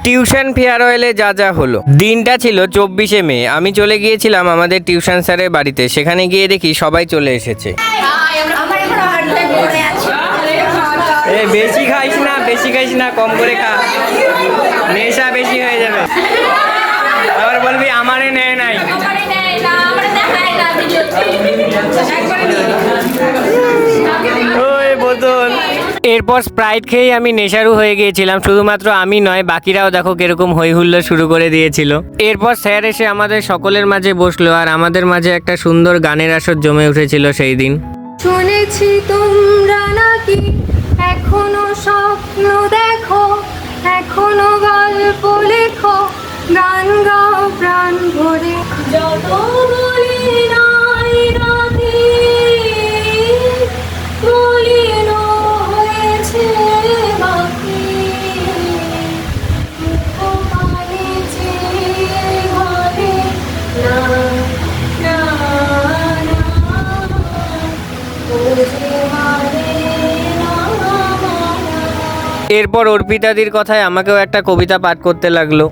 Tuition ফেয়ারওয়েলে যা যা হলো। দিনটা ছিল 24শে মে। আমি চলে গিয়েছিলাম আমাদের টিউশন স্যারের বাড়িতে। সেখানে গিয়ে দেখি সবাই চলে এসেছে। বেশি খাইস না, কম করে খা, নেশা বেশি হয়ে যাবে। আবার বলবি আমারে নেয় নাই। ওই বোতল। এরপর স্প্রাইট খেয়েই আমি নেশারু হয়ে গিয়েছিলাম। শুধুমাত্র আমি নয়, বাকিরাও দেখো কিরকম হই হুল্লোড় শুরু করে দিয়েছিল। এরপর স্যার এসে আমাদের সকলের মাঝে বসলো, আর আমাদের মাঝে একটা সুন্দর গানের আসর জমে উঠেছিল সেই দিন। শুনেছি তোমরা নাকি এখনো স্বপ্ন দেখো, এখনো গল্প লেখো, গান গাও প্রাণ ভরে। যত বলি নাই রাতে মলিন হয়েছে বাকি, পানি চেয়ে ঘরে না না না, এরপর অর্পিতাদির কথায় আমাকেও একটা কবিতা পাঠ করতে লাগলো।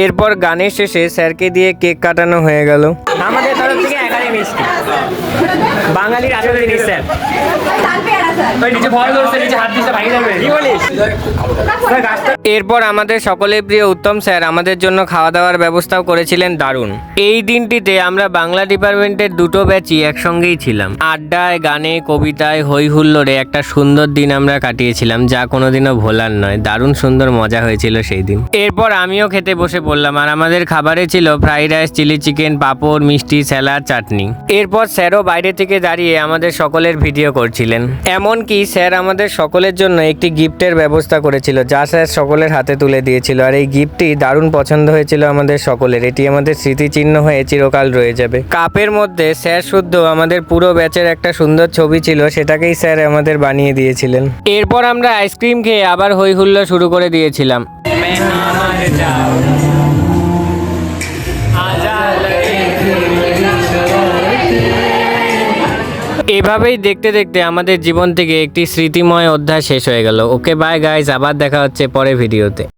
এরপর গানের শেষে স্যারকে দিয়ে কেক কাটানো হয়ে গেল। আমাদের তরফ থেকে একাডেমি মিষ্টি, বাঙালির আসল জিনিস স্যার। এরপর আমাদের সকলের প্রিয় উত্তম স্যার আমাদের জন্য খাওয়া দাওয়ার ব্যবস্থাও করেছিলেন দারুণ। এই দিনটিতে আমরা বাংলা ডিপার্টমেন্টের দুটো ব্যাচই একসঙ্গেই ছিলাম। আড্ডায়, গানে, কবিতায়, হই হুল্লোড়ে একটা সুন্দর দিন আমরা কাটিয়েছিলাম, যা কোনোদিনও ভোলার নয়। দারুণ সুন্দর মজা হয়েছিল সেই দিন। এরপর আমিও খেতে বসে পড়লাম, আর আমাদের খাবারে ছিল ফ্রাইড রাইস, চিলি চিকেন, পাঁপড়, মিষ্টি, স্যালাড, চাটনি। এরপর স্যারও বাইরে থেকে দাঁড়িয়ে আমাদের সকলের ভিডিও করছিলেন। এমনকি স্যার আমাদের সকলের জন্য একটি গিফটের ব্যবস্থা করেছিল, যা স্যার সকলের হাতে তুলে দিয়েছিল। আর এই গিফটটি দারুণ পছন্দ হয়েছিল আমাদের সকলের। এটি আমাদের স্মৃতিচিহ্ন হয়ে চিরকাল রয়ে যাবে। কাপের মধ্যে স্যার শুদ্ধ আমাদের পুরো ব্যাচের একটা সুন্দর ছবি ছিল, সেটাকেই স্যার আমাদের বানিয়ে দিয়েছিলেন। এরপর আমরা আইসক্রিম খেয়ে আবার হই হুল্লোড় শুরু করে দিয়েছিলাম। এভাবেই দেখতে দেখতে আমাদের জীবন থেকে একটি স্মৃতিময় অধ্যায় শেষ হয়ে গেল। ওকে বাই গাইস, আবার দেখা হচ্ছে পরের ভিডিওতে।